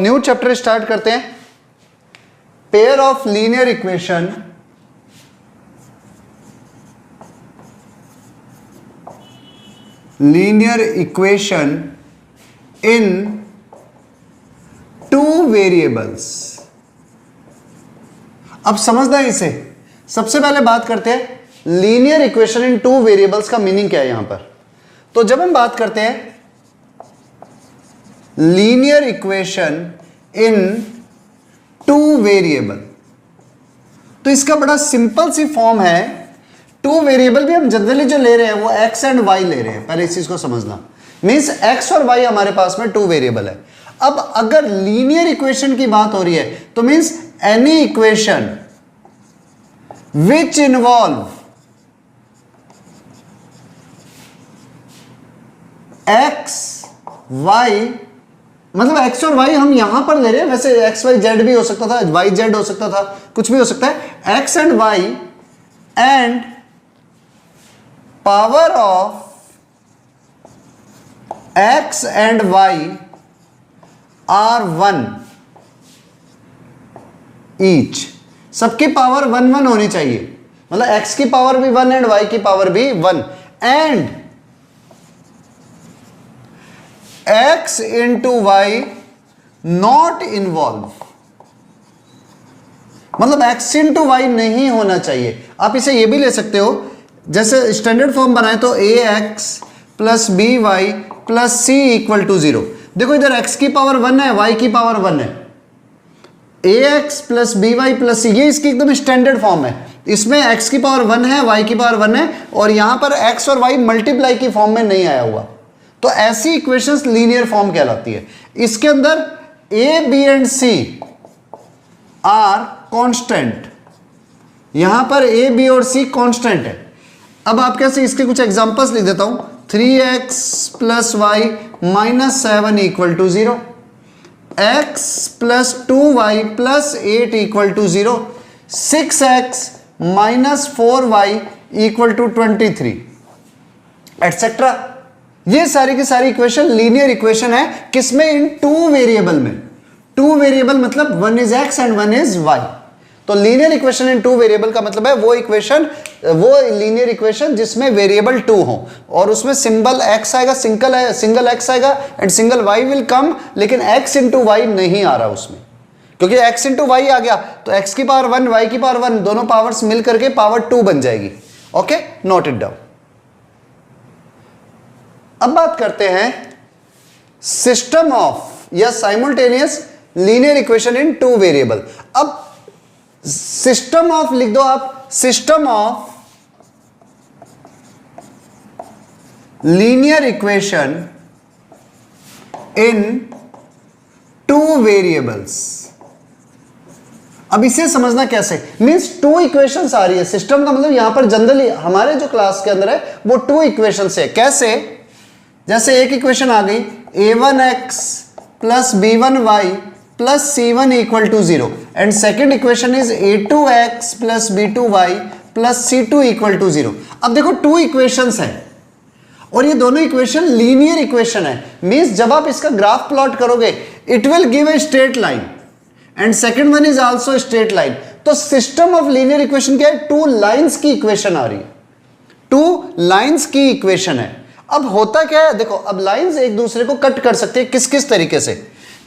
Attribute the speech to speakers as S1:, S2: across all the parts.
S1: New chapter start करते हैं। Pair of linear equation in two variables. अब समझना है इसे। सबसे पहले बात करते हैं linear equation in two variables का मीनिंग क्या है यहां पर। तो जब हम बात करते हैं linear equation in two variable, तो इसका बड़ा सिंपल सी फॉर्म है। टू वेरिएबल भी हम जनरली जो ले रहे हैं वो एक्स एंड वाई ले रहे हैं, पहले इस चीज को समझना। मींस एक्स और वाई हमारे पास में टू वेरिएबल है। अब अगर लीनियर इक्वेशन की बात हो रही है तो means any equation which involve X Y, मतलब एक्स और वाई हम यहां पर ले रहे हैं, वैसे एक्स वाई जेड भी हो सकता था, वाई जेड हो सकता था, कुछ भी हो सकता है। X and Y and power of X and Y are one each. सबकी पावर वन वन होनी चाहिए, मतलब एक्स की पावर भी वन एंड वाई की पावर भी one. And x into Y not involve, मतलब x इंटू वाई नहीं होना चाहिए। आप इसे ये भी ले सकते हो, जैसे स्टैंडर्ड फॉर्म बनाए तो ax plus B Y plus C equal to 0। देखो इधर x की पावर 1 है, y की पावर 1 है। ax plus B Y plus C, ये इसकी एकदम स्टैंडर्ड फॉर्म है। इसमें x की पावर 1 है, y की पावर 1 है, और यहां पर x और y मल्टीप्लाई की फॉर्म में नहीं आया हुआ। तो ऐसी इक्वेशंस लीनियर फॉर्म कहलाती है। इसके अंदर a, b and c are constant, यहां पर a, b और c कांस्टेंट है। अब आप कैसे, इसके कुछ एग्जांपल्स लिख देता हूं। 3x plus Y minus 7 equal to 0, x plus 2y plus 8 equal to 0, 6x minus 4y equal to 23 etcetera. ये सारी की सारी इक्वेशन लीनियर इक्वेशन है। किसमें? इन टू वेरिएबल में। टू वेरिएबल मतलब one is X and one is Y. तो linear equation in two variable का मतलब है वो इक्वेशन, वो लीनियर इक्वेशन जिसमें वेरिएबल टू हो और उसमें सिंबल एक्स आएगा, सिंगल एक्स आएगा and single Y will come, लेकिन एक्स इंटू वाई नहीं आ रहा उसमें, क्योंकि एक्स इंटू वाई आ गया तो एक्स की पावर 1 वाई की पावर 1 दोनों पावर्स मिल करके पावर 2 बन जाएगी। Okay, note it down. अब बात करते हैं सिस्टम ऑफ या simultaneous linear equation in two variable. अब सिस्टम ऑफ लिख दो आप, system of linear equation in two variables. अब इसे समझना कैसे, मींस टू इक्वेशंस आ रही है। सिस्टम का मतलब यहां पर जनरली हमारे जो क्लास के अंदर है वो टू इक्वेशंस है। कैसे? जैसे एक इक्वेशन आ गई a1x plus b1y plus c1 equal to 0 and second equation is a2x plus b2y plus c2 equal to 0। अब देखो टू इक्वेशंस है और ये दोनों इक्वेशन लीनियर इक्वेशन है। मींस जब आप इसका ग्राफ प्लॉट करोगे it will give a straight line and second one is also straight line. तो सिस्टम ऑफ लीनियर इक्वेशन क्या है? टू लाइंस की इक्वेशन आ रही है, टू लाइंस की इक्वेशन है। अब होता क्या है, देखो अब लाइंस एक दूसरे को कट कर सकते हैं किस किस तरीके से।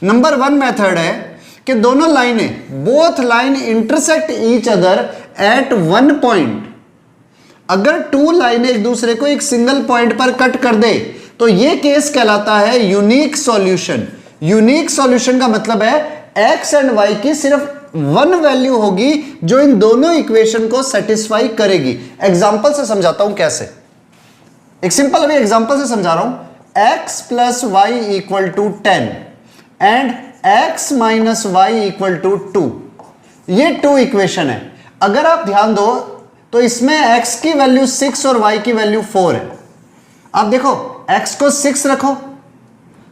S1: नंबर 1 मेथड है कि दोनों लाइनें, both line intersect each other at one point. अगर टू लाइनें एक दूसरे को एक सिंगल पॉइंट पर कट कर दे तो यह केस कहलाता है यूनिक सॉल्यूशन। यूनिक सॉल्यूशन का मतलब है एक्स एंड वाई की सिर्फ वन वैल्यू होगी जो इन दोनों इक्वेशन को सेटिस्फाई करेगी। एग्जांपल से समझाता हूं कैसे। एक सिंपल अभी एग्जांपल से समझा रहा हूं। x plus Y equal to 10 and x minus Y equal to 2, ये टू इक्वेशन है। अगर आप ध्यान दो तो इसमें x की वैल्यू 6 और y की वैल्यू 4 है। आप देखो x को 6 रखो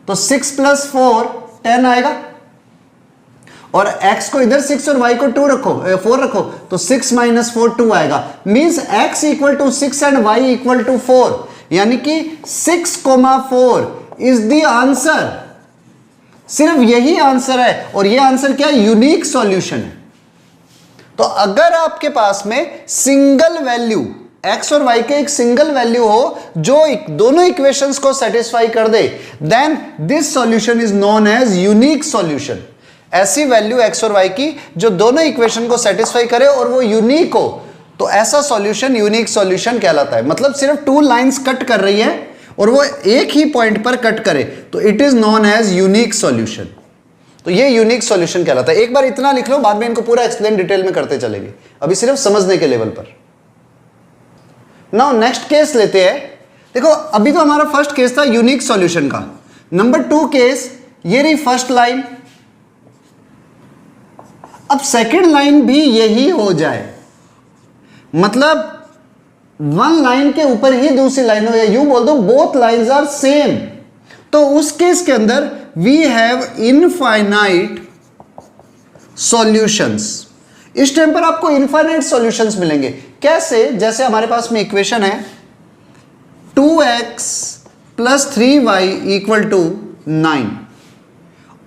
S1: तो 6 प्लस 4 10 आएगा, और x को इधर 6 और y को 2 रखो 4 रखो तो 6 माइनस 4 2 आएगा। Means x equal to 6 and y equal to 4, यानी कि 6,4 इज द आंसर। सिर्फ यही आंसर है, और ये आंसर क्या है? यूनिक सॉल्यूशन है। तो अगर आपके पास में सिंगल वैल्यू x और y के एक सिंगल वैल्यू हो जो दोनों इक्वेशंस को सेटिस्फाई कर दे, then this solution is known as unique solution. ऐसी वैल्यू x और y की जो दोनों इक्वेशन को सेटिस्फाई करे और वो यूनिक हो, तो ऐसा सॉल्यूशन यूनिक सॉल्यूशन कहलाता है। मतलब सिर्फ 2 लाइंस कट कर रही है और वो एक ही पॉइंट पर कट करे, तो it is known as unique solution. तो ये यूनिक सॉल्यूशन कहलाता है। एक बार इतना लिख लो, बाद में इनको पूरा एक्सप्लेन डिटेल में करते चलेंगे, अभी सिर्फ समझने के लेवल पर। नाउ नेक्स्ट केस लेते हैं। देखो अभी तो हमारा फर्स्ट केस था यूनिक सॉल्यूशन का। नंबर 2 केस, ये रही फर्स्ट लाइन। अब सेकंड लाइन भी यही हो जाए, मतलब 1 लाइन के ऊपर ही दूसरी लाइन हो, या यूं बोल दो बोथ लाइंस आर सेम, तो उस केस के अंदर वी हैव इनफाइनाइट सॉल्यूशंस। इस टाइम पर आपको इनफाइनाइट सॉल्यूशंस मिलेंगे। कैसे? जैसे हमारे पास में इक्वेशन है 2x + 3y = 9,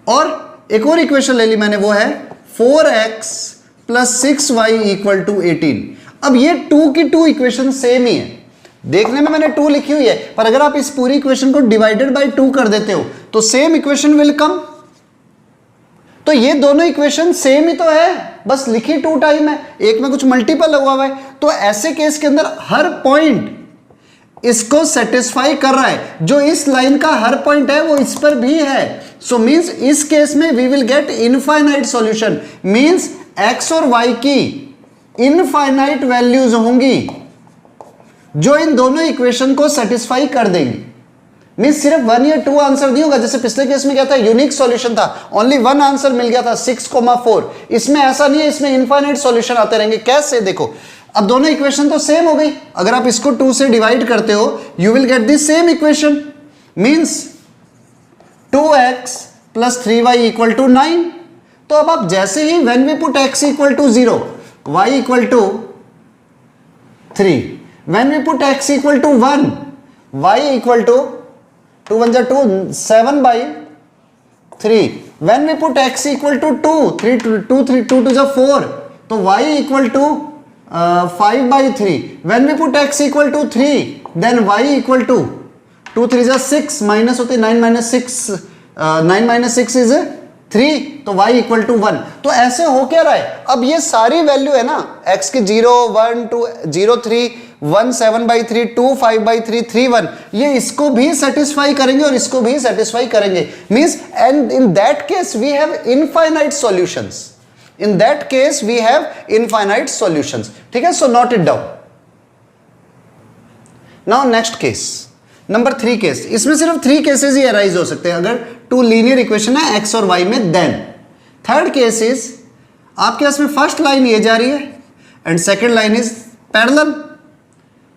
S1: और एक और इक्वेशन ले ली मैंने, वो है 4x + 6y = 18। अब ये 2 की 2 इक्वेशन सेम ही है, देखने में मैंने 2 लिखी हुई है, पर अगर आप इस पूरी इक्वेशन को डिवाइडेड बाय 2 कर देते हो तो सेम इक्वेशन विल कम। तो ये दोनों इक्वेशन सेम ही तो है, बस लिखी 2 टाइम है, एक में कुछ मल्टीपल लगा हुआ है। तो ऐसे केस के अंदर हर पॉइंट इसको सेटिस्फाई कर रहा है, जो इस लाइन का हर पॉइंट है वो इस पर भी है। सो मींस इस केस में we will get infinite solution, means x और y की इनफाइनाइट वैल्यूज होंगी जो इन दोनों इक्वेशन को सेटिस्फाई कर देंगी। मींस सिर्फ 1 या 2 आंसर नहीं होगा, जैसे पिछले केस में क्या था, यूनिक सॉल्यूशन था, ओनली 1 आंसर मिल गया था 6,4। इसमें ऐसा नहीं है, इसमें इनफाइनाइट सॉल्यूशन आते रहेंगे। कैसे? देखो अब दोनों इक्वेशन तो सेम हो गई, अगर आप इसको 2 से डिवाइड करते हो you will get the same equation, means 2x + 3y = 9। तो अब आप जैसे he when we put x = 0, y = 3, when we put x = 1, y = 2 1 2 7/3, when we put x = 2, 3 2 3 2 2 4, तो y = 5/3, when we put x = 3, then y = 2 3 6, minus होते 9 - 6, 9 - 6 is 3, तो y = 1। तो ऐसे हो क्या रहा है, अब ये सारी वैल्यू है ना, x की 0 1 2 0 3 1 7/3 2 5/3 3 1, ये इसको भी सेटिस्फाई करेंगे और इसको भी सेटिस्फाई करेंगे। Means and in that case we have infinite solutions, in that case we have infinite solutions. ठीक है, so note it down. Now next case, number 3 case. इसमें सिर्फ 3 केसेस ही अराइज हो सकते हैं अगर 2 लीनियर इक्वेशन है x और y में। देन थर्ड केस इज आपके पास में फर्स्ट लाइन ये जा रही है and second line is parallel,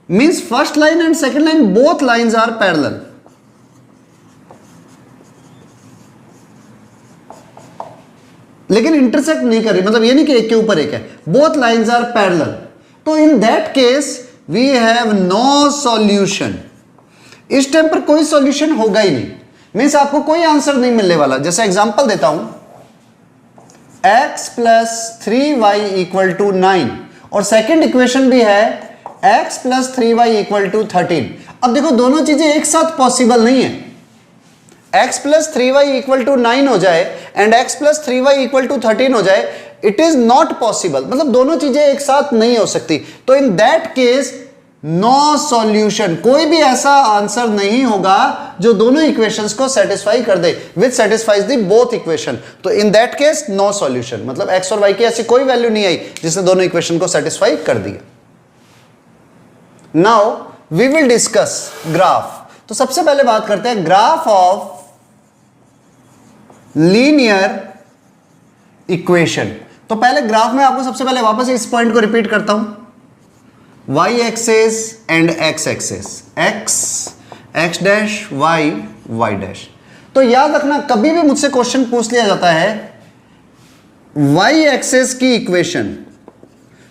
S1: means first line and second line both lines are parallel. लेकिन इंटरसेक्ट नहीं कर रही, मतलब ये नहीं कि एक के ऊपर एक है, बोथ लाइंस आर पैरेलल। तो in that case we have no solution. इस टाइम पर कोई सॉल्यूशन होगा ही नहीं, मींस आपको कोई आंसर नहीं मिलने वाला। जैसे एग्जांपल देता हूं, x + 3y = 9, और सेकंड इक्वेशन भी है x + 3y = 13। अब देखो दोनों चीजें एक साथ पॉसिबल नहीं है। x + 3y = 9 हो जाए एंड x + 3y = 13 हो जाए, इट इज नॉट पॉसिबल, मतलब दोनों चीजें एक साथ नहीं हो सकती। तो in that case no solution, कोई भी ऐसा आंसर नहीं होगा जो दोनों इक्वेशंस को सेटिस्फाई कर दे, which satisfies the both equation. तो in that case no solution, मतलब x और y की ऐसी कोई वैल्यू नहीं आई जिसने दोनों इक्वेशन को सेटिस्फाई कर दिया। Now we will discuss graph. तो सबसे पहले बात करते हैं ग्राफ ऑफ लीनियर इक्वेशन। तो पहले ग्राफ में आपको सबसे पहले वापस इस पॉइंट को रिपीट करता हूं, y axis and x axis, x dash y dash. तो याद रखना, कभी भी मुझसे क्वेश्चन पूछ लिया जाता है y एक्सेस की इक्वेशन,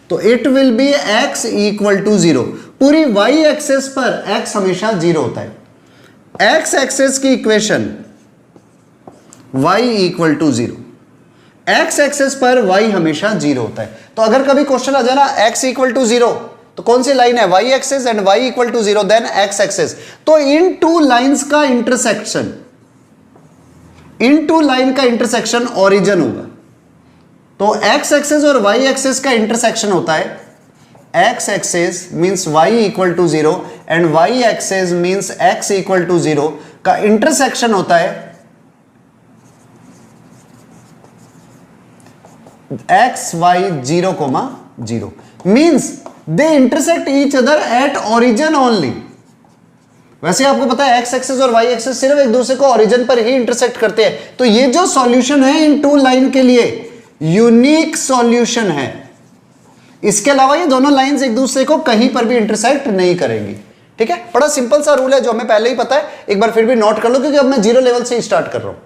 S1: तो इट विल बी x = 0। पूरी y एक्सेस पर x हमेशा 0 होता है। x एक्सेस की equation y equal to 0। x axis पर y हमेशा 0 होता है। तो अगर कभी क्वेश्चन आ जाए ना x इक्वल टू 0, तो कौन सी लाइन है, y axis and y equal to 0 then x axis. तो इन टू लाइंस का इंटरसेक्शन, इन टू लाइन का इंटरसेक्शन ओरिजिन होगा। तो x एक्सेस और y एक्सेस का इंटरसेक्शन होता है, x axis means y equal to 0 and y axis means x equal to 0 का इंटरसेक्शन होता है x y 0,0 means they intersect each other at origin only. वैसे आपको पता है x एक्सेस और y एक्सेस सिर्फ एक दूसरे को ओरिजिन पर ही इंटरसेक्ट करते हैं। तो ये जो सॉल्यूशन है इन टू लाइन के लिए यूनिक सॉल्यूशन है। इसके अलावा ये दोनों लाइंस एक दूसरे को कहीं पर भी इंटरसेक्ट नहीं करेंगी। ठीक है, बड़ा सिंपल सा रूल है जो हमें पहले ही पता है, एक बार फिर भी नोट कर लो क्योंकि अब मैं 0 लेवल से स्टार्ट कर रहा हूं।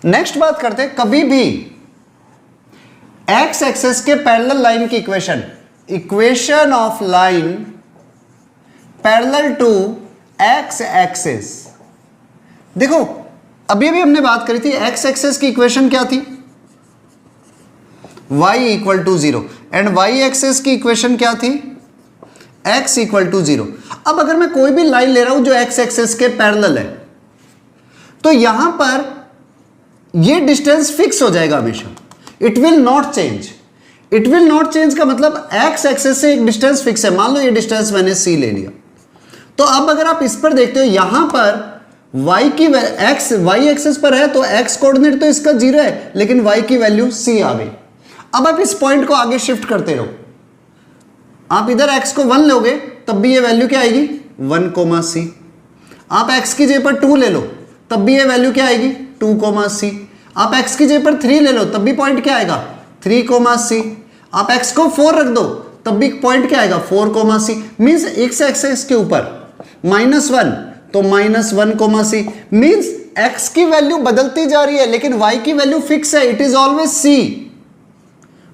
S1: नेक्स्ट बात करते हैं, कभी भी x एक्सेस के पैरेलल लाइन की equation, equation of line parallel to x axis. देखो अभी भी हमने बात करी थी x एक्सेस की इक्वेशन क्या थी, y equal to 0 and y axis की इक्वेशन क्या थी, x इक्वल टू 0। अब अगर मैं कोई भी लाइन ले रहा हूं जो x एक्सेस के पैरेलल है, तो यहां पर ये डिस्टेंस फिक्स हो जाएगा हमेशा, it will not change. It will not change का मतलब x एक्सेस से एक डिस्टेंस फिक्स है। मान लो ये डिस्टेंस मैंने c ले लिया, तो अब अगर आप इस पर देखते हो यहां पर y की x y एक्सेस पर है तो x कोऑर्डिनेट तो इसका 0 है, लेकिन y की वैल्यू c आ गई। अब आप इस पॉइंट को आगे शिफ्ट करते रहो, आप इधर x को 1 लोगे तब भी ये वैल्यू क्या आएगी 1,c। आप x की जगह पर 2 ले लो तब भी ये वैल्यू क्या आएगी 2,c। आप x की जगह पर 3 ले लो तब भी पॉइंट क्या आएगा 3,c। आप x को 4 रख दो तब भी पॉइंट क्या आएगा 4,c। मींस x एक्सेस के ऊपर -1 तो -1,c मींस x की वैल्यू बदलती जा रही है लेकिन y की वैल्यू फिक्स है, it is always c।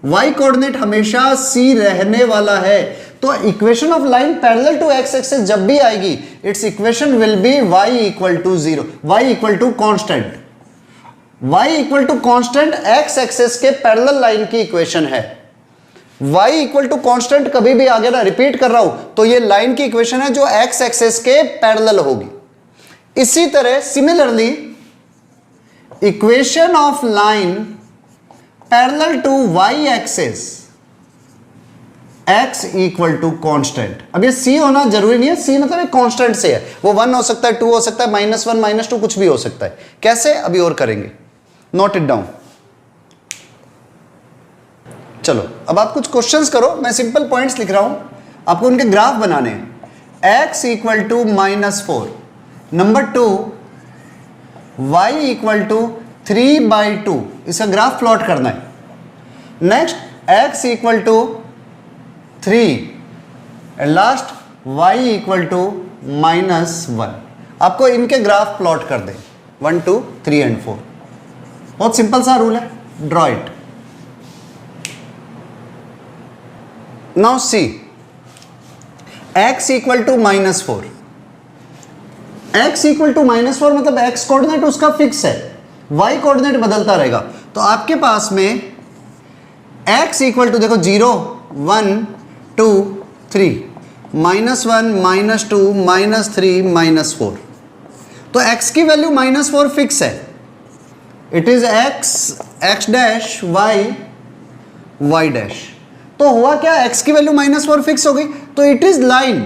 S1: y coordinate हमेशा c रहने वाला है। तो equation of line parallel to x axis जब भी आएगी, its equation will be y equal to 0, y equal to constant. y equal to constant x axis के parallel line की इक्वेशन है। y इक्वल टू कांस्टेंट कभी भी आगे ना, रिपीट कर रहा हूं, तो ये लाइन की इक्वेशन है जो x एक्सेस के पैरेलल होगी। इसी तरह similarly equation of line parallel to y axis x equal to constant. अब ये c होना जरूरी नहीं है, c मतलब एक कांस्टेंट से है, वो 1 हो सकता है, 2 हो सकता है, -1 -2 कुछ भी हो सकता है। कैसे अभी और करेंगे, नोट इट डाउन। चलो अब आप कुछ क्वेश्चंस करो, मैं सिंपल पॉइंट्स लिख रहा हूं, आपको उनके ग्राफ बनाने हैं। x equal to -4, number 2 y equal to 3/2, इसका ग्राफ प्लॉट करना है। Next x equal to 3 and last y equal to -1। आपको इनके ग्राफ प्लॉट कर दे 1 2 3 एंड 4। बहुत सिंपल सा रूल है, draw it. Now see x equal to -4, x equal to -4 मतलब x कोऑर्डिनेट उसका फिक्स है, y कोऑर्डिनेट बदलता रहेगा। तो आपके पास में x इक्वल टू देखो 0 1 2 3 -1 -2 -3 -4। तो x की वैल्यू -4 फिक्स है, it is x dash y dash. तो हुआ क्या, x की वैल्यू -4 फिक्स हो गई, तो it is line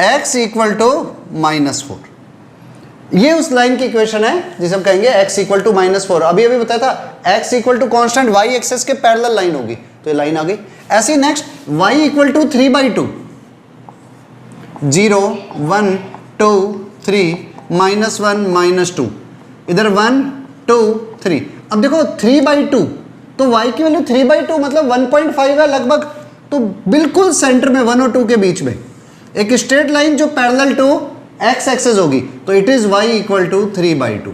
S1: x equal to -4। ये उस लाइन की इक्वेशन है जिसे हम कहेंगे x इक्वल टू -4। अभी बताया था x equal to constant y axis के पैरेलल लाइन होगी, तो ये लाइन आ गई। ऐसे नेक्स्ट y इक्वल टू 3/2, 0 1 2 3 -1 -2, इधर 1 2 3। अब देखो 3/2 तो y की वैल्यू 3/2 मतलब 1.5 है लगभग, तो बिल्कुल सेंटर में 1 और 2 के बीच में एक स्ट्रेट लाइन जो पैरेलल टू x एक्सेस होगी, तो it is y equal to 3/2।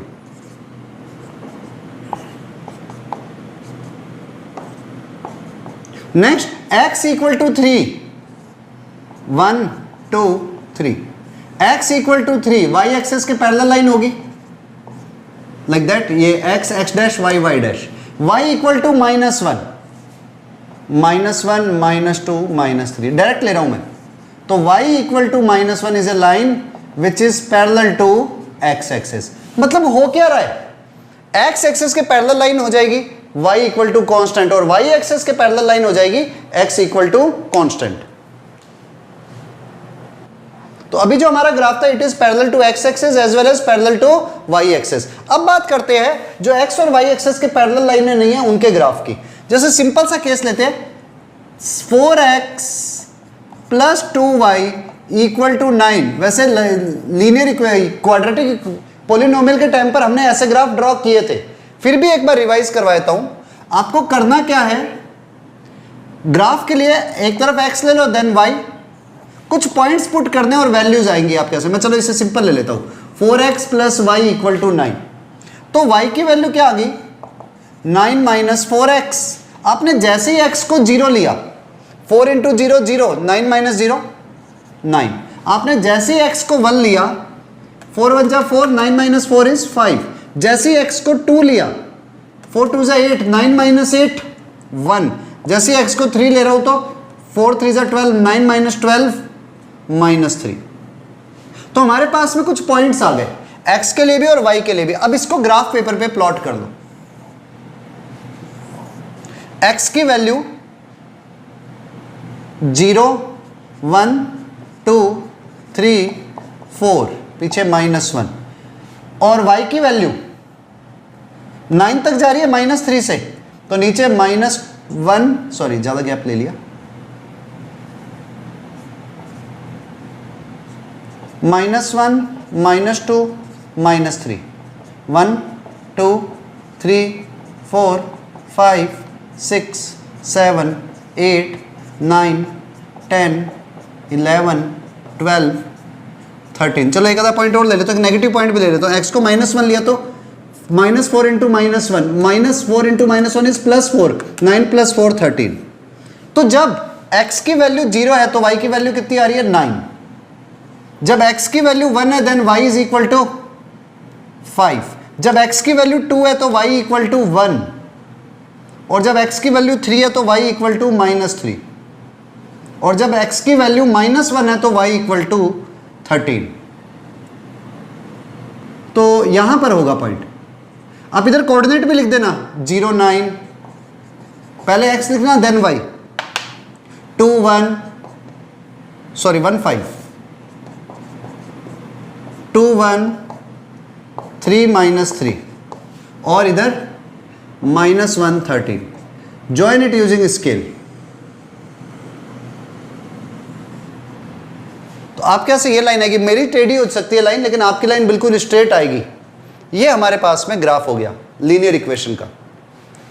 S1: Next x equal to 3 1 2 3, x equal to 3 y axis के पैरेलल लाइन होगी लाइक दैट, ये x x dash y y dash, y equal to -1 -1 -2 -3 direct ले रहा हूं मैं, तो y equal to -1 is a line which is parallel to x axis. मतलब हो क्या रहा है, x एक्सेस के पैरेलल लाइन हो जाएगी y इक्वल टू कॉन्स्टेंट, और y एक्सेस के पैरेलल लाइन हो जाएगी x इक्वल टू कॉन्स्टेंट। तो अभी जो हमारा ग्राफ था it is parallel to x axis as well as parallel to y axis. अब बात करते हैं जो x और y एक्सेस के पैरेलल लाइनें नहीं है उनके ग्राफ की। जैसे सिंपल सा केस लेते हैं, 4x plus 2y equal to 9। वैसे लीनियर क्वाड्रेटिक पोलिनोमियल के टाइम पर हमने ऐसे ग्राफ ड्रॉ किए थे, फिर भी एक बार रिवाइज करवा देता हूं। आपको करना क्या है, ग्राफ के लिए एक तरफ x ले लो देन y, कुछ पॉइंट्स पुट करने और वैल्यूज आएंगी आपके ऐसे। मैं चलो इसे सिंपल ले लेता हूं, 4x plus Y equal to 9। तो y की वैल्यू क्या आ गई, 9 माइनस 4x। आपने जैसे ही x को 0 लिया, 4 इंटू 0 0, 9 माइनस 0 9। आपने जैसे ही x को 1 लिया, 4 1 जा 4, 9 माइनस 4 इज 5। जैसे ही x को 2 लिया, 4 2 जा 8, 9 माइनस 8 1। जैसे ही x को 3 ले रहा हूं तो 4 3 जा 12, 9 माइनस 12 -3। तो हमारे पास में कुछ पॉइंट्स आ गए x के लिए भी और y के लिए भी। अब इसको ग्राफ पेपर पे प्लॉट कर लो। x की वैल्यू 0 1 2 3 4, पीछे -1, और y की वैल्यू 9 तक जा रही है -3 से, तो नीचे -1, सॉरी ज्यादा गैप ले लिया, -1 -2 -3, 1 2 3 4 5 6 7 8 9 10 11 12 13। चलो एक आधा पॉइंट और ले लेते, नेगेटिव पॉइंट भी ले लेते। तो x को -1 लिया तो -4 इंटू -1, -4 इंटू -1 इज +4, 9 + 4 13। तो जब x की वैल्यू 0 है तो y की वैल्यू कितनी आ रही है, 9। जब x की वैल्यू 1 है then y is equal to 5। जब x की वैल्यू 2 है तो y इक्वल टू 1, और जब x की वैल्यू 3 है तो y इक्वल टू -3, और जब x की वैल्यू -1 है तो y इक्वल टू 13। तो यहां पर होगा पॉइंट। आप इधर कोऑर्डिनेट भी लिख देना, 0 9, पहले x लिखना देन y, 2 1 5, 2 1 3 -3, और इधर -1 13। Join it using scale. तो आपके यहाँ से ये लाइन आएगी, मेरी टेढ़ी हो सकती है लाइन, लेकिन आपकी लाइन बिल्कुल स्ट्रेट आएगी। ये हमारे पास में ग्राफ हो गया लीनियर इक्वेशन का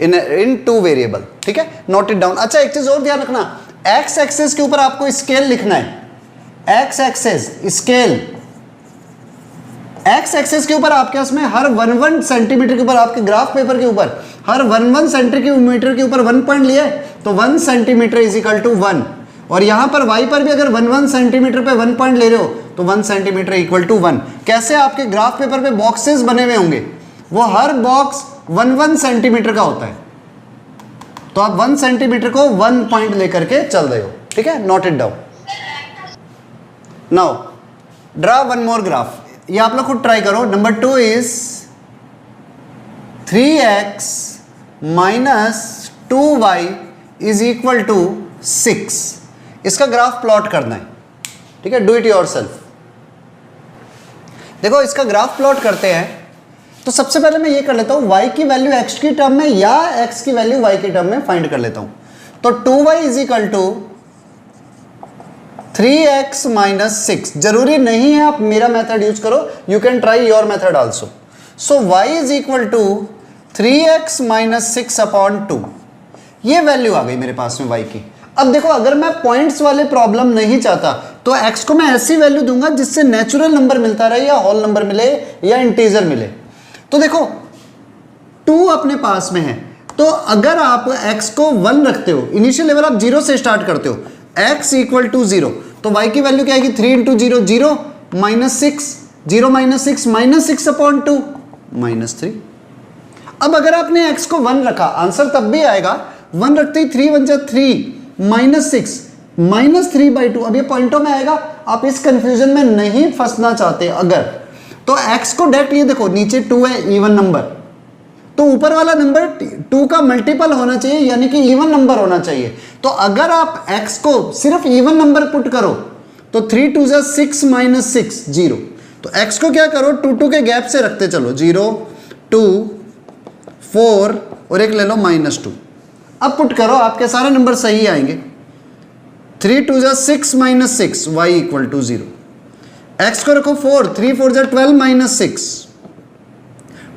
S1: इन 2 वेरिएबल। ठीक है, नोट इट डाउन। अच्छा एक चीज और ध्यान रखना, x एक्सेस के ऊपर आपको स्केल लिखना है। x axis scale, x axis के ऊपर आपके पास में हर 1 सेंटीमीटर के ऊपर, आपके ग्राफ पेपर के ऊपर हर 1 सेंटीमीटर के ऊपर 1 पॉइंट लिया है तो 1 सेंटीमीटर इज इक्वल टू 1। और यहां पर y पर भी अगर 1 सेंटीमीटर पे 1 पॉइंट ले रहे हो तो 1 सेंटीमीटर इक्वल टू 1। कैसे, आपके ग्राफ पेपर पे बॉक्सेस बने हुए होंगे, वो हर बॉक्स 1 सेंटीमीटर का होता है, तो आप 1 सेंटीमीटर को 1 पॉइंट लेकर के चल रहे हो। ठीक है, note it down. Now draw one more graph. ये आप लोग खुद ट्राई करो। Number 2 is 3x minus 2y is equal to 6। इसका ग्राफ प्लॉट करना है। ठीक है, डू इट योरसेल्फ। देखो इसका ग्राफ प्लॉट करते हैं तो सबसे पहले मैं ये कर लेता हूं, y की वैल्यू x की टर्म में या x की वैल्यू y की टर्म में फाइंड कर लेता हूं। तो 2y is equal to 3x minus 6। जरूरी नहीं है आप मेरा मेथड यूज करो, you can try your method also. So y is equal to 3x minus 6 upon 2। ये वैल्यू आ गई मेरे पास में y की। अब देखो अगर मैं पॉइंट्स वाले प्रॉब्लम नहीं चाहता तो x को मैं ऐसी वैल्यू दूंगा जिससे नेचुरल नंबर मिलता रहे, या होल नंबर मिले, या इंटीजर मिले। तो देखो 2 अपने पास में है, तो अगर आप x को 1 रखते हो, इनिशियल लेवल आप 0 से स्टार्ट करते हो, x इक्वल टू 0, तो y की वैल्यू क्या आएगी, 3 इंटू 0 0, -6, 0 - 6 -6/2 -3। अब अगर आपने x को 1 रखा, आंसर तब भी आएगा। 1 रखते ही 3 1 जा 3 -6 -3/2। अब ये पॉइंटों में आएगा, आप इस कंफ्यूजन में नहीं फंसना चाहते अगर, तो x को डायरेक्ट ये देखो, नीचे 2 है, इवन नंबर, तो ऊपर वाला नंबर 2 का मल्टीपल होना चाहिए, यानी कि इवन नंबर होना चाहिए। तो अगर आप x को सिर्फ इवन नंबर पुट करो तो 3 2 जा 6 -6 0। तो x को क्या करो, 2 2 के गैप से रखते चलो, 0 2 4 और एक ले लो -2। अब पुट करो, आपके सारे नंबर सही आएंगे। 3 2 जा 6 -6 y = 0। x को रखो 4, 3 4 जा 12 - 6,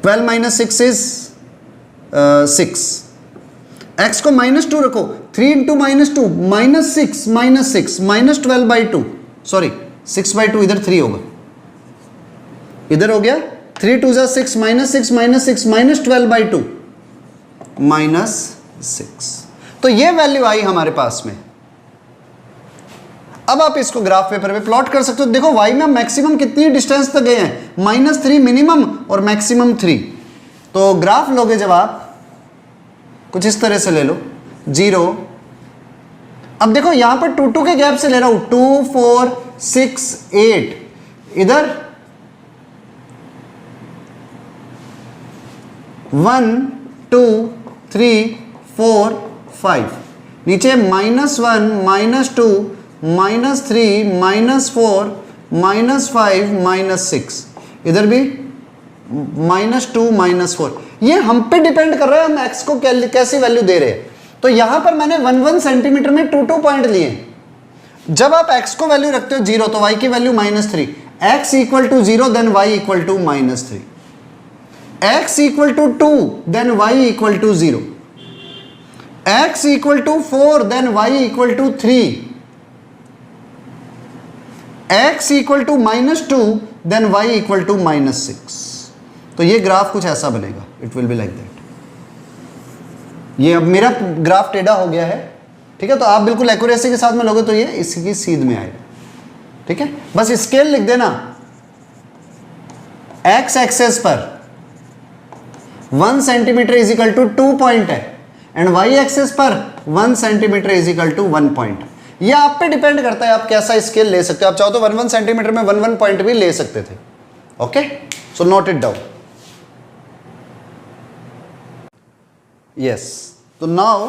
S1: 12 - 6 इज 6। x को -2 रखो, 3 × -2 -6 -6 -12/2, सॉरी 6/2, इधर 3 होगा, इधर हो गया 3 2 जा 6 -6 -6 -12/2 -6। तो ये वैल्यू आई हमारे पास में। अब आप इसको ग्राफ पेपर पे प्लॉट कर सकते हो। देखो y में मैक्सिमम कितनी डिस्टेंस तक गए हैं, -3 मिनिमम और मैक्सिमम 3। तो ग्राफ लोगे जब आप कुछ इस तरह से ले लो, 0। अब देखो यहां पर 2 2 के गैप से ले रहा हूं, 2 4 6 8, इधर 1 2 3 4 5, नीचे -1 -2 -3 -4 -5 -6, इधर भी -2 -4। ये हम पे डिपेंड कर रहा है, हम x को कैसी वैल्यू दे रहे हैं। तो यहां पर मैंने 1 1 सेंटीमीटर में 2 2 पॉइंट लिए। जब आप x को वैल्यू रखते हो 0 तो y की value -3, x = 0 then y = -3, x = 2 then y = 0, x = 4 then y = 3, x = -2 then y = -6। तो ये ग्राफ कुछ ऐसा बनेगा, it will be like that. ये अब मेरा ग्राफ टेढ़ा हो गया है, ठीक है, तो आप बिल्कुल एक्यूरेसी के साथ में लोगे तो ये इसकी सीध में आएगा, ठीक है। बस स्केल लिख देना, x एक्सेस पर 1 सेंटीमीटर = 2 पॉइंट है एंड y एक्सेस पर 1 सेंटीमीटर = 1 पॉइंट। ये आप पे डिपेंड करता है, आप कैसा स्केल ले सकते हो। आप चाहो तो 1 1 सेंटीमीटर में 1 1 पॉइंट भी ले सकते थे। Okay, so note it down. Yes, तो now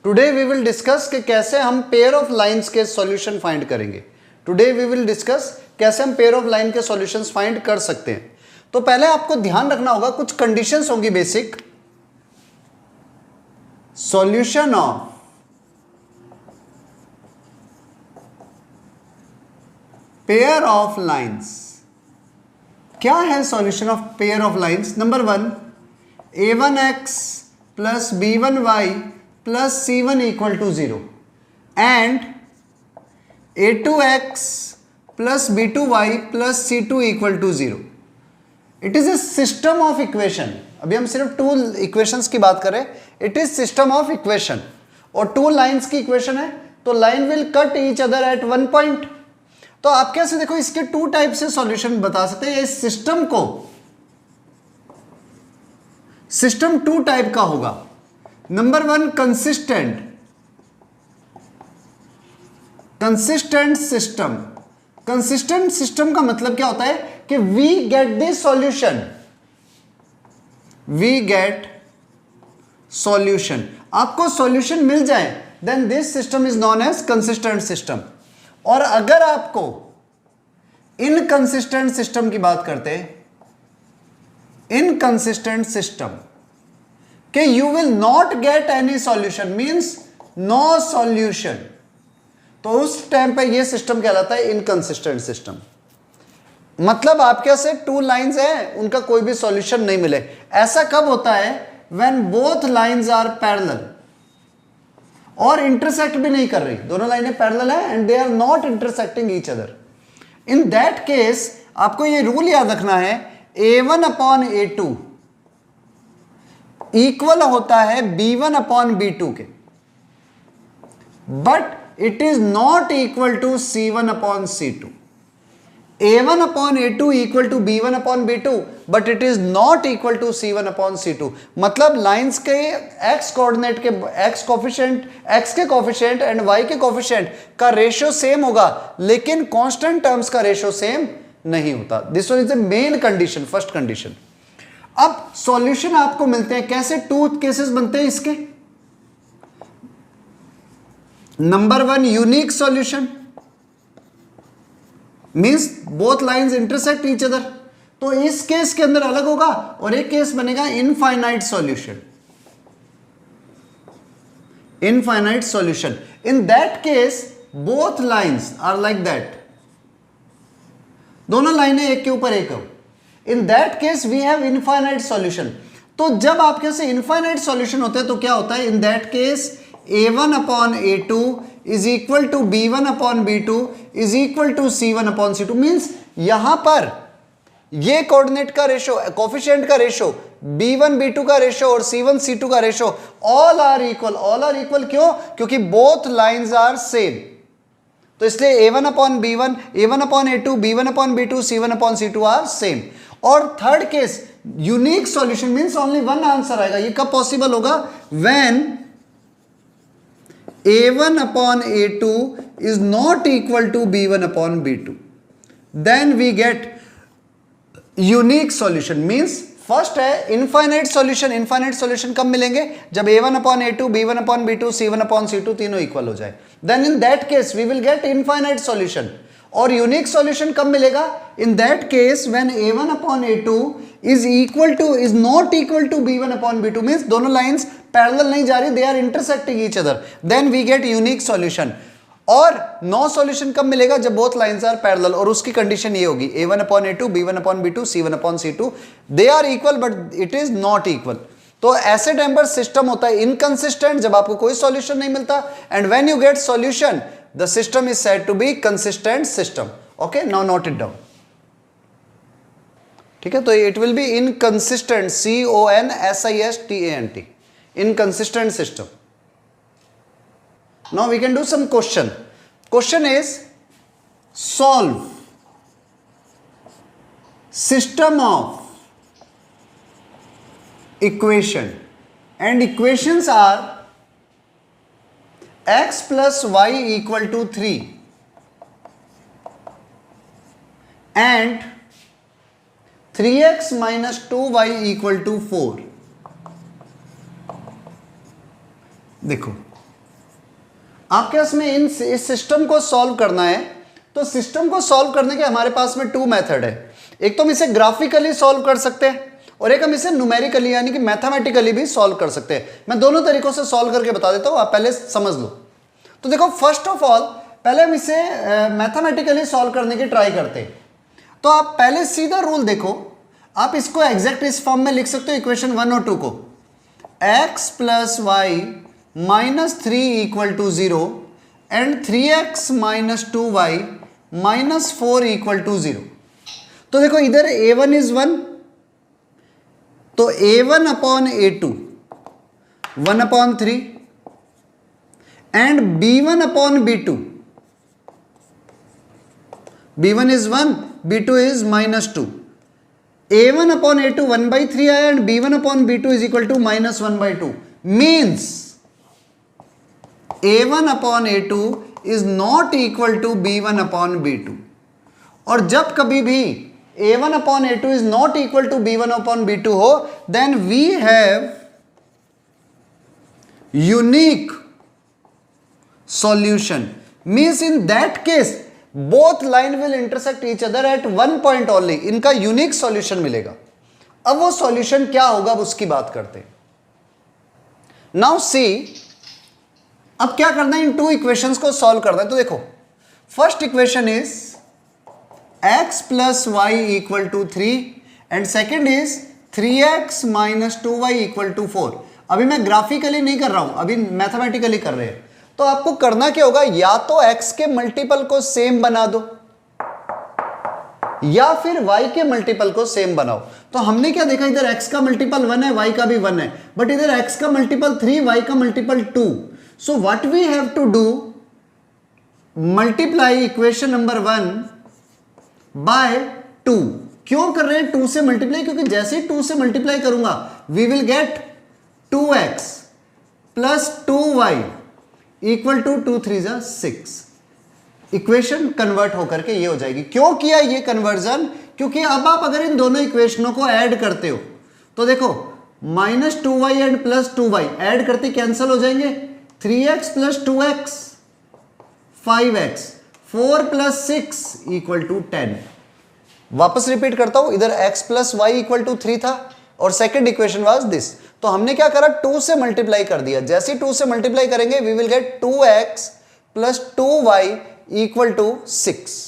S1: today we will discuss कि कैसे हम पेयर ऑफ लाइंस के सॉल्यूशन फाइंड करेंगे। टुडे वी विल डिस्कस कैसे हम पेयर ऑफ लाइन के सॉल्यूशंस फाइंड कर सकते हैं। तो पहले आपको ध्यान रखना होगा, कुछ कंडीशंस होंगी basic. Solution of pair of lines. क्या है solution of pair of lines? Number 1, a1x plus b1y plus c1 = 0 and a2x plus b2y plus c2 = 0। It is a system of equation. अभी हम सिर्फ 2 इक्वेशंस की बात करें। It is system of equation और 2 lines की इक्वेशन है, तो line will cut each other eight 1 point. तो आप कैसे देखो, इसके 2 टाइप से सॉल्यूशन बता सकते हैं। इस सिस्टम को, सिस्टम 2 टाइप का होगा। Number 1, consistent system. Consistent system का मतलब क्या होता है कि we get this solution, we get solution, आपको सॉल्यूशन मिल जाए, then this system is known as consistent system. और अगर आपको इनकंसिस्टेंट सिस्टम की बात करते हैं, इनकंसिस्टेंट सिस्टम कि you will not get any solution, means no solution, तो उस टाइम पे ये सिस्टम कहलाता है इनकंसिस्टेंट सिस्टम। मतलब आपके से 2 लाइंस हैं, उनका कोई भी सॉल्यूशन नहीं मिले। ऐसा कब होता है? When both lines are parallel और इंटरसेक्ट भी नहीं कर रही, दोनों लाइनें पैरेलल है and they are not intersecting each other. In that case आपको ये रूल याद रखना है, a1/a2 इक्वल होता है b1/b2 के, but it is not equal to c1/c2। a1 upon a2 equal to b1 upon b2 but it is not equal to c1 upon c2। मतलब lines के x कोऑर्डिनेट के x coefficient, x के coefficient and y के coefficient का ratio same होगा, लेकिन constant terms का ratio same नहीं होता। This one is the main condition, first condition. अब सॉल्यूशन आपको मिलते हैं कैसे, टू केसेस बनते हैं इसके। Number one, unique solution means both lines intersect each other, तो इस केस के अंदर अलग होगा, और एक केस बनेगा infinite solution. Infinite solution, in that case both lines are like that, दोनों लाइनें एक के ऊपर एक हो। In that case we have infinite solution. तो जब आपके से इनफाइनाइट सॉल्यूशन होते हैं तो क्या होता है, in that case a1 upon a2 is equal to b1 upon b2 is equal to c1 upon c2। Means यहां पर ये कोऑर्डिनेट का रेशियो, कोफिशिएंट का रेशियो, b1 b2 का रेशियो और c1 c2 का ratio all are equal. All are equal क्यों, क्योंकि बोथ लाइंस आर सेम, तो इसलिए a1 upon b1, a1 upon a2, b1 upon b2, c1 upon c2 are same. और third case unique solution means only one answer आएगा। ये कब possible होगा, when a1 upon a2 is not equal to b1 upon b2, then we get unique solution। means first है infinite solution. Infinite solution कब मिलेंगे, जब a1 upon a2, b1 upon b2, c1 upon c2 तीनों equal हो जाए, then in that case we will get infinite solution। और unique solution कब मिलेगा, इन that case when a1 upon a2 is equal to is not equal to b1 upon b2, means दोनों lines parallel नहीं जा रही, they are intersecting each other, then we get unique solution. और no solution कब मिलेगा, जब both lines are parallel, और उसकी कंडीशन ये होगी a1 upon a2, b1 upon b2, c1 upon c2 they are equal but it is not equal. तो ऐसे टाइम पर सिस्टम होता है इनकंसिस्टेंट, जब आपको कोई सॉल्यूशन नहीं मिलता, and when you get solution the system is said to be consistent system. Okay, now note it down. ठीक है, तो it will be inconsistent, CONSISTANT, inconsistent system। Now we can do some question. Question is solve system of equation, and equations are x plus y equal to 3 and 3x minus 2y equal to 4। देखो आपके पास में इस system को solve करना है, तो system को सॉल्व करने के हमारे पास में टू मेथड है। एक तो हम इसे ग्राफिकली सॉल्व कर सकते हैं, और एक हम इसे न्यूमेरिकली यानी कि मैथमेटिकली भी सॉल्व कर सकते हैं। मैं दोनों तरीकों से सॉल्व करके बता देता हूं, आप पहले समझ लो। तो देखो फर्स्ट ऑफ ऑल पहले हम इसे मैथमेटिकली सॉल्व करने की ट्राई करते हैं। तो आप पहले सीधा रूल देखो, आप इसको एग्जैक्ट इस फॉर्म में लिख सकते हो इक्वेशन 1 और 2 को, x plus Y minus 3 equal to 0 and 3x minus 2y minus 4 equal to 0। तो देखो इधर a1 इज 1, तो a1 upon a2 1 upon 3 and b1 upon b2, b1 is 1, b2 is minus 2, a1 upon a2 1/3 आया and b1 upon b2 is equal to minus 1/2। Means a1 upon a2 is not equal to b1 upon b2। और जब कभी भी a1 upon a2 is not equal to b1 upon b2 हो, then we have unique solution. Means in that case both line will intersect each other at one point only, इनका unique solution मिलेगा। अब वो solution क्या होगा उसकी बात करते हैं। नाउ सी, अब क्या करना है, इन टू इक्वेशंस को सॉल्व करना है। तो देखो first equation is x plus Y equal to 3 and second is 3x minus 2y equal to 4। अभी मैं ग्राफिकली नहीं कर रहा हूं, अभी मैथमेटिकली कर रहे हैं। तो आपको करना क्या होगा, या तो x के मल्टीपल को सेम बना दो या फिर y के मल्टीपल को सेम बनाओ। तो हमने क्या देखा, इधर x का मल्टीपल 1 है, y का भी 1 है, बट इधर x का मल्टीपल 3, y का multiple 2। So what we have to do, multiply equation number 1 by 2। क्यों कर रहे हैं 2 से मल्टीप्लाई? क्योंकि जैसे ही 2 से मल्टीप्लाई करूंगा we will get 2x plus 2y equal to 2 3 जा 6। इक्वेशन कन्वर्ट होकर के ये हो जाएगी। क्यों किया ये कन्वर्जन? क्योंकि अब आप अगर इन दोनों इक्वेशनों को ऐड करते हो तो देखो -2y and plus 2y add करते कैंसिल हो जाएंगे। 3x plus 2x 5x, 4 plus 6 equal to 10। वापस रिपीट करता हूं, इधर x plus Y equal to 3 था और सेकेंड इक्वेशन वाज दिस। तो हमने क्या करा 2 से मल्टीप्लाई कर दिया। जैसे 2 से मल्टीप्लाई करेंगे we will get 2x plus 2y equal to 6।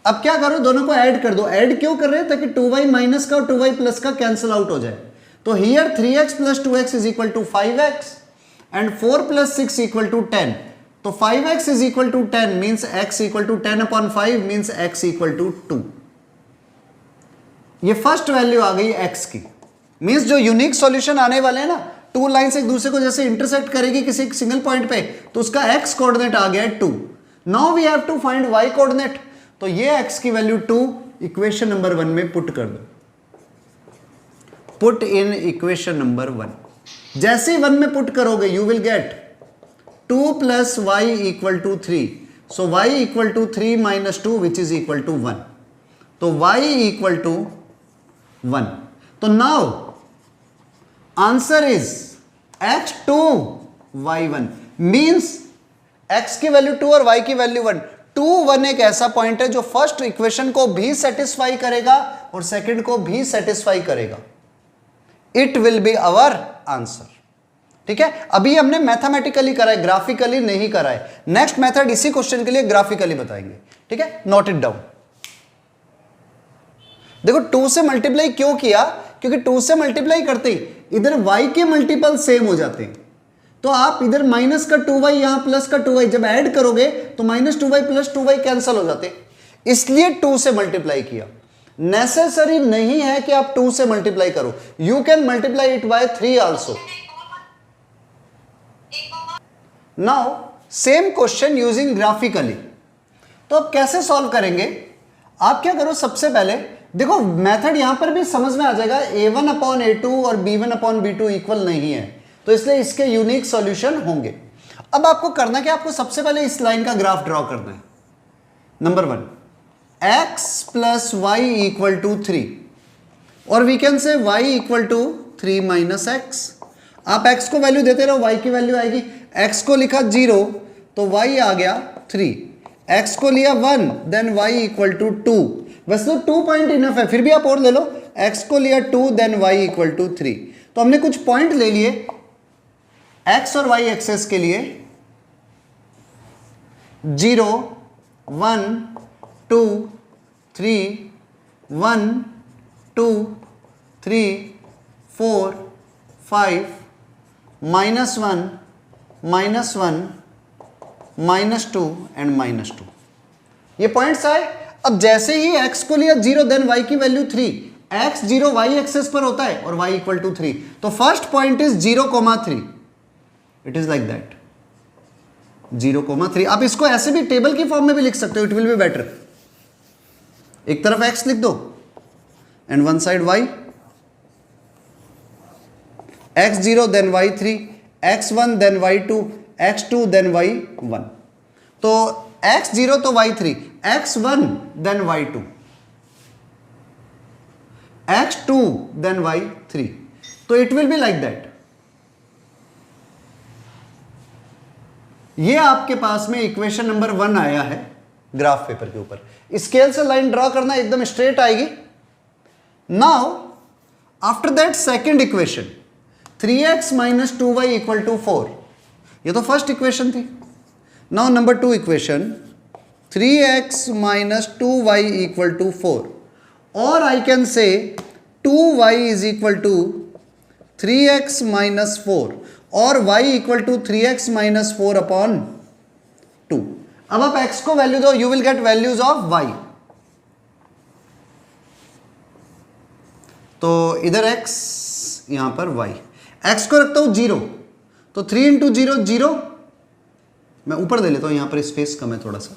S1: अब क्या करो दोनों को ऐड कर दो। ऐड क्यों कर रहे हैं? ताकि 2y माइनस का और 2y प्लस का कैंसिल आउट हो जाए। तो here 3x plus 2x is equal to 5x and 4 plus 6 equal to 10। तो 5x is equal to 10 means x equal to 10 upon 5 means x equal to 2। ये first value आ गई x की। Means जो unique solution आने वाले हैं ना, 2 lines एक दूसरे को जैसे इंटरसेक्ट करेगी किसी सिंगल पॉइंट पे, तो उसका x कोऑर्डिनेट आ गया है 2। Now we have to find y coordinate. तो ये x की वैल्यू 2 इक्वेशन नंबर 1 में पुट कर दो। Put in equation number 1। जैसे ही 1 में पुट करोगे you will get 2 plus y equal to 3। So y equal to 3 minus 2 which is equal to 1। तो y इक्वल टू 1। तो now answer is x2 y1 means x की value 2 और y की value 1। 2 1 एक ऐसा पॉइंट है जो फर्स्ट इक्वेशन को भी सेटिस्फाई करेगा और सेकंड को भी सेटिस्फाई करेगा। It will be our answer. ठीक है, अभी हमने मैथमेटिकली करा है, ग्राफिकली नहीं करा है। नेक्स्ट मेथड इसी क्वेश्चन के लिए ग्राफिकली बताएंगे। ठीक है, नोट इट डाउन। देखो 2 से मल्टीप्लाई क्यों किया? क्योंकि 2 से मल्टीप्लाई करते ही इधर y के मल्टीपल सेम हो जाते हैं। तो आप इधर माइनस का 2y यहां प्लस का 2y जब ऐड करोगे तो -2y प्लस 2y कैंसिल हो जाते, इसलिए 2 से मल्टीप्लाई किया। नेसेसरी नहीं है कि आप 2 से मल्टीप्लाई करो, you can multiply it by 3 also. Now same question using graphically. तो अब कैसे सॉल्व करेंगे? आप क्या करो, सबसे पहले देखो मेथड यहां पर भी समझ में आ जाएगा। a1 अपॉन a2 और b1 अपॉन b2 इक्वल नहीं है, तो इसलिए इसके यूनिक सॉल्यूशन होंगे। अब आपको करना क्या? आपको सबसे पहले इस लाइन का ग्राफ ड्रॉ करना है। Number 1 x plus Y equal to 3 और we can say y equal to 3 minus x. आप x को वैल्यू देते रहो, y की वैल्यू आएगी। x को लिखा 0 तो y आ गया 3, x को लिया 1 देन y इक्वल टू 2। वैसे तो 2 पॉइंट इनफ है, फिर भी आप और ले लो। x को लिया 2 देन y इक्वल टू 3। तो हमने कुछ पॉइंट ले लिए x और y एक्सेस के लिए 0 1 2 3 1 2 3 4 5 -1 -1 -2 एंड -2 ये पॉइंट्स आए। अब जैसे ही x को लिया 0 देन y की वैल्यू 3, x 0 y एक्सेस पर होता है और y इक्वल टू 3। तो first point is 0,3। It is like that 0,3। आप इसको ऐसे भी टेबल की फॉर्म में भी लिख सकते हो, इट विल बी बेटर। एक तरफ x लिख दो and one side y। x0 then y3, x1 then y2, x2 then y1। तो x0 तो y3, x1 then y2, x2 then y3। तो it will be like that. ये आपके पास में इक्वेशन नंबर 1 आया है ग्राफ पेपर के ऊपर। स्केल से लाइन ड्रॉ करना एकदम स्ट्रेट आएगी। Now after that second equation 3x minus 2y equal to 4, ये तो फर्स्ट इक्वेशन थी। Now number 2 equation 3x minus 2y equal to 4 और I can say 2y is equal to 3x minus 4 और y equal to 3x minus 4 upon 2। अब आप x को value दो, you will get values of y। तो इधर x, यहां पर y। x को रखता हूं 0, तो 3 इंटू 0 0। मैं ऊपर दे लेता हूं, यहां पर स्पेस कम है थोड़ा सा।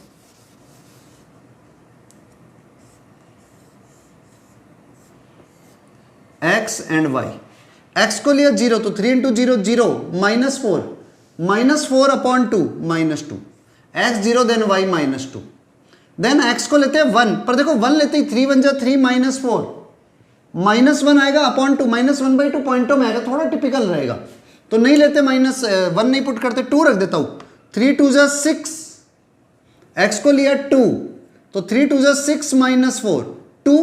S1: x एंड y, x को लिया 0 तो 3 into 0 0 -4 upon 2 -2, x 0 then y -2, then x को लेते हैं 1, पर देखो 1 लेते ही 3 1 जा 3 -4 -1 आएगा अपॉन 2, -1/2 पॉइंटों में आएगा, थोड़ा टिपिकल रहेगा तो नहीं लेते, -1 नहीं पुट करते, 2 रख देता हूँ, 3 2 जा 6, x को लिया 2 तो 3 2 जा 6 -4 2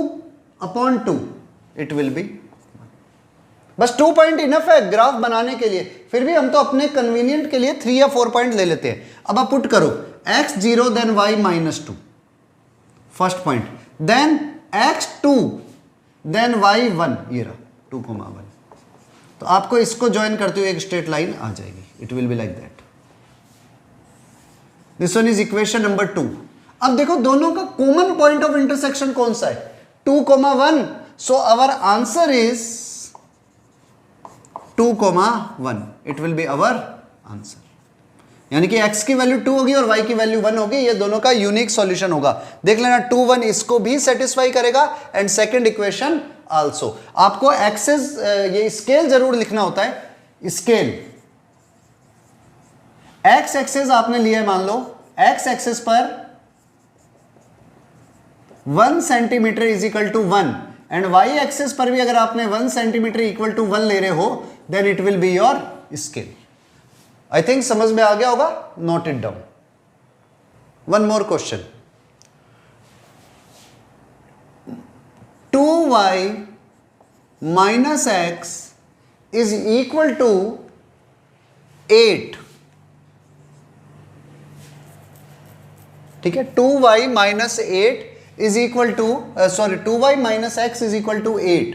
S1: अपॉन 2 इट विल बी, बस 2 पॉइंट इनफ है ग्राफ बनाने के लिए, फिर भी हम तो अपने कन्वीनियंट के लिए 3 या 4 पॉइंट ले लेते हैं। अब आप पुट करो x 0 then y -2 first point, then x 2 then y 1, ये रहा 2,1, तो आपको इसको ज्वाइन करते हुए एक स्ट्रेट लाइन आ जाएगी, it will be like that. This one is equation number 2। अब देखो दोनों का कॉमन पॉइंट ऑफ इंटरसेक्शन कौन सा है, 2,1, so our answer is 2,1, it will be our answer, यानी कि x की वैल्यू 2 होगी और y की वैल्यू 1 होगी, ये दोनों का यूनिक सॉल्यूशन होगा। देख लेना 2 1 इसको भी सेटिस्फाई करेगा एंड सेकंड इक्वेशन आल्सो। आपको एक्सेस ये स्केल जरूर लिखना होता है, स्केल x एक्सेस आपने लिया है, मान लो x एक्सेस पर 1 centimetre is equal to 1 and y axis पर भी अगर आपने 1 सेंटीमीटर इक्वल टू 1 ले रहे हो then it will be your scale. I think समझ में आ गया होगा, note it down. One more question, 2y minus x is equal to 8, ठीक है, 2y minus 8 is equal to 2y minus x is equal to 8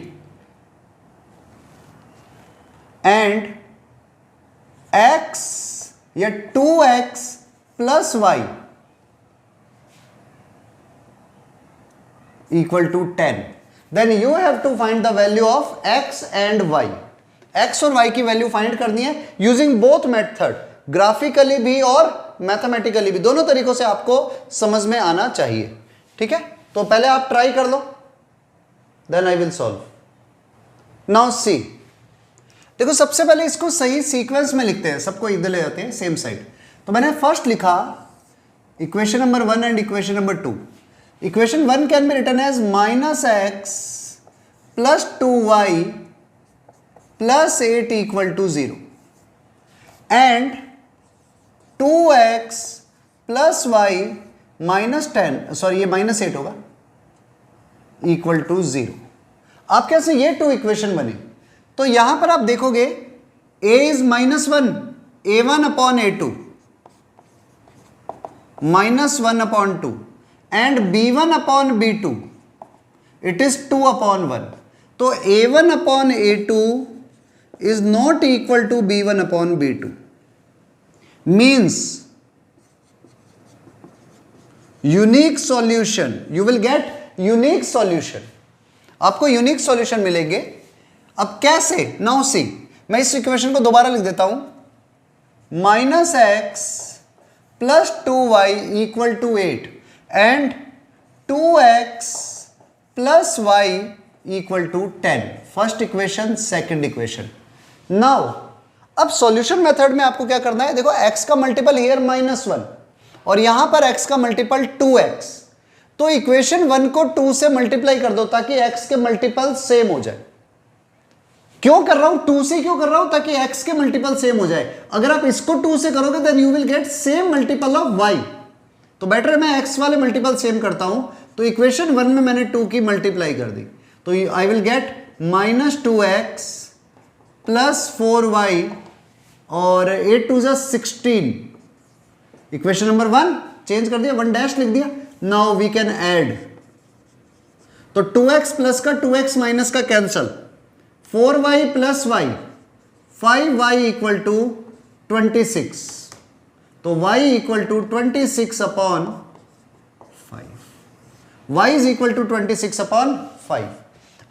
S1: and x या 2x plus y equal to 10, then you have to find the value of x and y। x और y की value find करनी है using both method, graphically भी और mathematically भी, दोनों तरीकों से आपको समझ में आना चाहिए, ठीक है। तो पहले आप ट्राई कर लो, then I will solve. Now see, देखो सबसे पहले इसको सही सीक्वेंस में लिखते हैं, सबको इधर ले जाते हैं सेम साइड। तो मैंने फर्स्ट लिखा equation number 1 and equation number 2। Equation 1 can be written as -x plus 2y plus 8 equal to 0 and 2x plus y minus 10, sorry ये -8 होगा, इक्वल टू 0। आप कैसे ये 2 इक्वेशन बने, तो यहां पर आप देखोगे a is -1, a1 upon a2 -1 upon 2 and b1 upon b2 it is 2 upon 1, तो a1 upon a2 is not equal to b1 upon b2, means unique solution, you will get unique solution, आपको unique solution मिलेंगे। अब कैसे, now see, मैं इस equation को दोबारा लिख देता हूं, -x plus 2y equal to 8 and 2x plus y equal to 10, first equation second equation. Now अब सॉल्यूशन मेथड में आपको क्या करना है, देखो x का मल्टीपल हियर -1 और यहां पर x का मल्टीपल 2x, तो इक्वेशन 1 को 2 से मल्टीप्लाई कर दो ताकि x के मल्टीपल सेम हो जाए। क्यों कर रहा हूं, 2 से क्यों कर रहा हूं, ताकि x के मल्टीपल सेम हो जाए। अगर आप इसको 2 से करोगे then you will get same multiple of y, तो बेटर है मैं x वाले मल्टीपल सेम करता हूं। तो इक्वेशन 1 में मैंने 2 की मल्टीप्लाई कर दी, तो आई will get -2x plus 4y और 8 2 16, इक्वेशन नंबर 1 चेंज कर दिया, 1 डैश लिख दिया। नाउ वी कैन ऐड, तो 2x प्लस का 2x माइनस का cancel, 4y plus y 5y equal to 26, तो y equal to 26 upon 5, y is equal to 26 upon 5।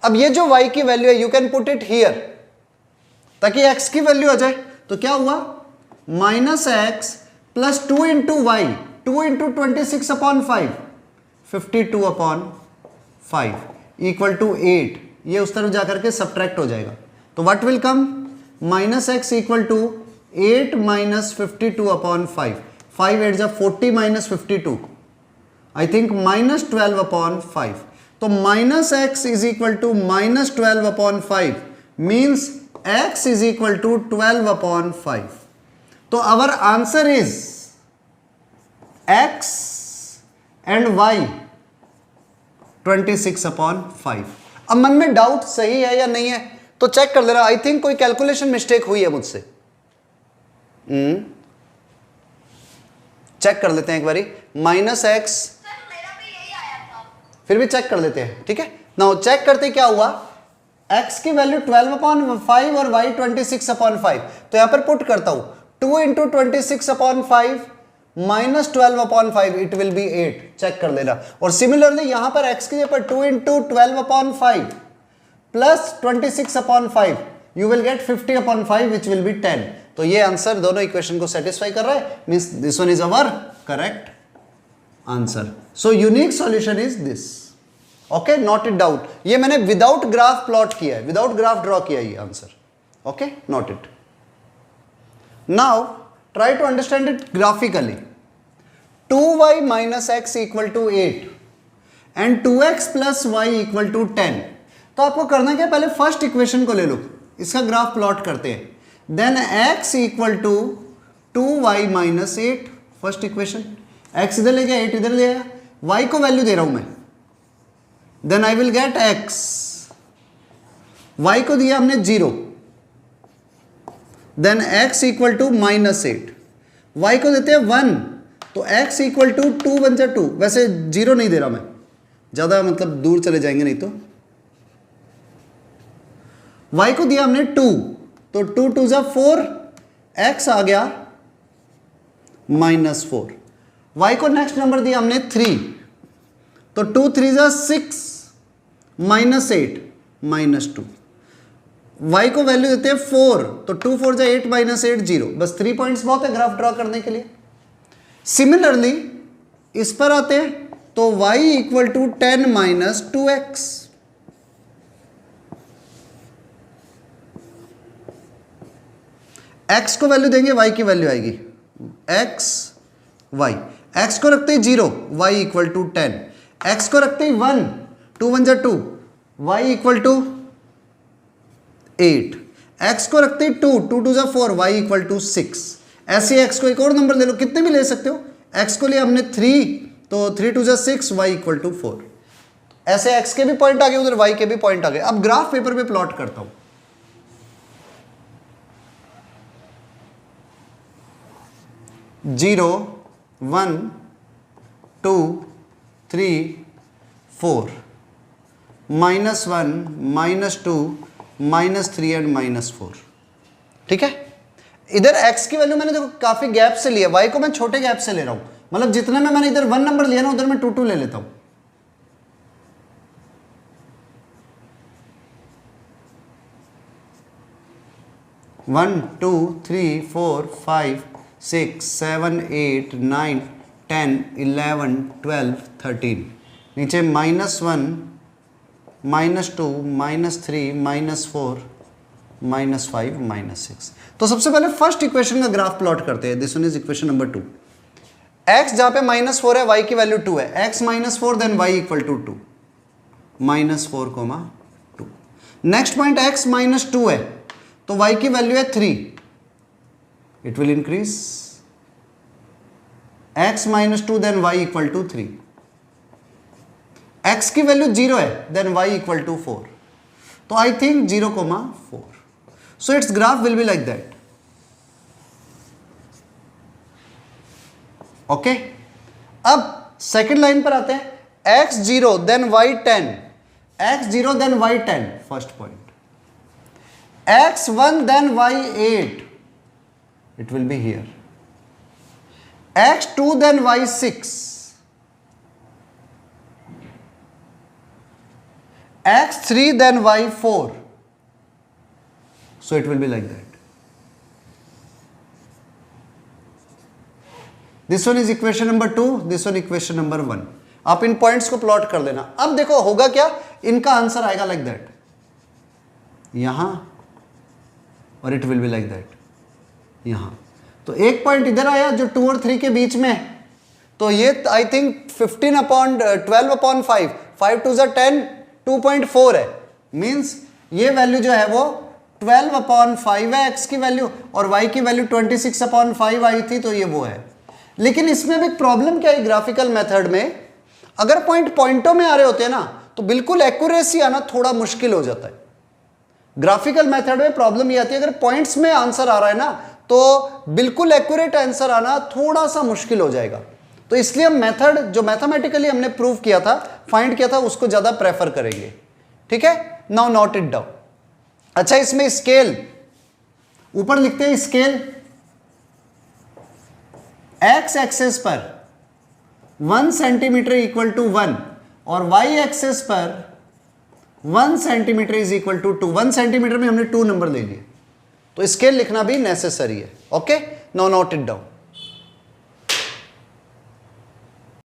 S1: अब ये जो y की वैल्यू है you can put it here ताकि x की वैल्यू आ जाए, तो क्या हुआ -x plus 2 into y, 2 into 26 upon 5, 52 upon 5 equal to 8, ये उस तरफ जाकर के सब्ट्रैक्ट हो जाएगा, तो what will come, minus x equal to 8 minus 52 upon 5, 5 8 जा 40 minus 52, I think minus 12 upon 5, तो minus x is equal to minus 12 upon 5 means x is equal to 12 upon 5, तो our answer is x and y 26 upon 5। अब मन में doubt सही है या नहीं है तो चेक कर लेना, आई थिंक कोई कैलकुलेशन मिस्टेक हुई है मुझसे, चेक कर लेते हैं एक बारी, माइनस एक्स, फिर भी चेक कर लेते हैं, ठीक है ना, चेक करते क्या हुआ, x की वैल्यू 12 अपॉन 5 और y 26 अपॉन 5, तो यहां पर पुट करता हूं 2 into 26 upon 5 minus 12 upon 5, it will be 8, check कर लेना। और सिमिलरली यहां पर x की जगह पर 2 into 12 upon 5 plus 26 upon 5, you will gate 50 upon 5 which will be 10, तो ये आंसर दोनों इक्वेशन को सेटिस्फाई कर रहा है, means this one is our correct answer. So unique solution is this, okay, note it doubt, ये मैंने विदाउट ग्राफ प्लॉट किया है, विदाउट ग्राफ ड्रॉ किया है ये answer, okay, note it. Now try to understand it graphically, 2y minus x equal to 8 and 2x plus Y equal to 10, तो आपको करना क्या, पहले फर्स्ट इक्वेशन को ले लो, इसका ग्राफ प्लॉट करते हैं, then x equal to 2y minus 8, first equation, x इधर ले गया 8 इधर ले गया, y को वैल्यू दे रहा हूं मैं, then I will get x, y को दिया हमने 0, then x equal to minus 8, y को देते हैं 1, तो x इक्वल टू 2 बन जा 2, वैसे 0 नहीं दे रहा मैं, ज्यादा मतलब दूर चले जाएंगे नहीं तो, y को दिया हमने 2, तो 2 2 जा 4, x आ गया माइनस 4, y को नेक्स्ट नंबर दिया हमने 3, तो 2 3 जा 6 माइनस 8 माइनस 2, y को वैल्यू देते हैं 4, तो 2 4 जा 8 माइनस 8 0, बस 3 पॉइंट्स बहुत है ग्राफ ड्रॉ करने के लिए। सिमिलरली इस पर आते हैं, तो y equal to 10 minus 2x, x को वैल्यू देंगे y की वैल्यू आएगी x y, x को रखते ही 0, y इक्वल टू 10, x को रखते ही 1, 2 1 जा 2, y इक्वल टू 8, x को रखते ही 2, 2 2 जा 4, y इक्वल टू 6, ऐसे x को एक और नंबर ले लो, कितने भी ले सकते हो, x को लिया हमने 3, तो 3 2 जा 6, y इक्वल टू 4, ऐसे x के भी पॉइंट आ गए, उधर y के भी पॉइंट आ गए। अब ग्राफ पेपर पे प्लॉट करता हूं, 0 1 2 3 4, -1 -2 -3 एंड -4, ठीक है। इधर x की वैल्यू मैंने देखो काफी गैप से लिया, y को मैं छोटे गैप से ले रहा हूं, मतलब जितने में मैंने इधर 1 नंबर लिया ना उधर मैं 2 2 ले लेता हूं, वन 2 3 4 5 6 7 8 9 10 11 12 13, नीचे -1 -2 -3 -4 -5 -6। तो सबसे पहले फर्स्ट इक्वेशन का ग्राफ प्लॉट करते हैं, this one is equation number 2, x जहां पे -4 है, y की वैल्यू 2 है, x -4 then y equal to 2, -4, 2, next point x -2 है, तो y की वैल्यू है 3, it will increase, x -2 then y equal to 3, x की वैल्यू 0 है, देन y इक्वल टू 4, तो I think 0,4, so its graph will be like that, okay. अब second line पर आते हैं, x 0 then y 10, x 0 then y 10, first point, x 1 then y 8, it will be here, x 2 then y 6, x 3 then y 4, so it will be like that. This one is equation number 2, this one equation number 1. आप इन points को plot कर लेना। अब देखो होगा क्या, इनका answer आएगा लाइक दैट, यहां और it will be like that यहां। तो एक पॉइंट इधर आया जो 2 और 3 के बीच में है, तो ये आई थिंक 12/5, 5 2 ज़ा 10, 2.4 है। मीन्स ये वैल्यू जो है वो 12/5 है x की वैल्यू, और y की वैल्यू 26/5 आई थी, तो ये वो है। लेकिन इसमें भी प्रॉब्लम क्या है ग्राफिकल मेथड में, अगर पॉइंटों में आ रहे होते हैं ना तो बिल्कुल एक्यूरेसी आना थोड़ा मुश्किल हो जाता है। ग्राफिकल मेथड में प्रॉब्लम ये आती है अगर पॉइंट्स में आंसर आ रहा है ना तो बिल्कुल एक्यूरेट आंसर आना थोड़ा सा मुश्किल हो जाएगा। तो इसलिए हम मेथड जो मैथमेटिकली हमने प्रूव किया था, फाइंड किया था, उसको ज्यादा प्रेफर करेंगे। ठीक है, नाउ नोट इट डाउन। अच्छा, इसमें स्केल ऊपर लिखते हैं, स्केल एक्स एक्सेस पर 1 सेंटीमीटर इक्वल टू 1 और वाई एक्सेस पर 1 centimetre is equal to 2। 1 centimetre में हमने 2 नंबर ले लिए, तो स्केल लिखना भी नेसेसरी है। Okay, now note it down.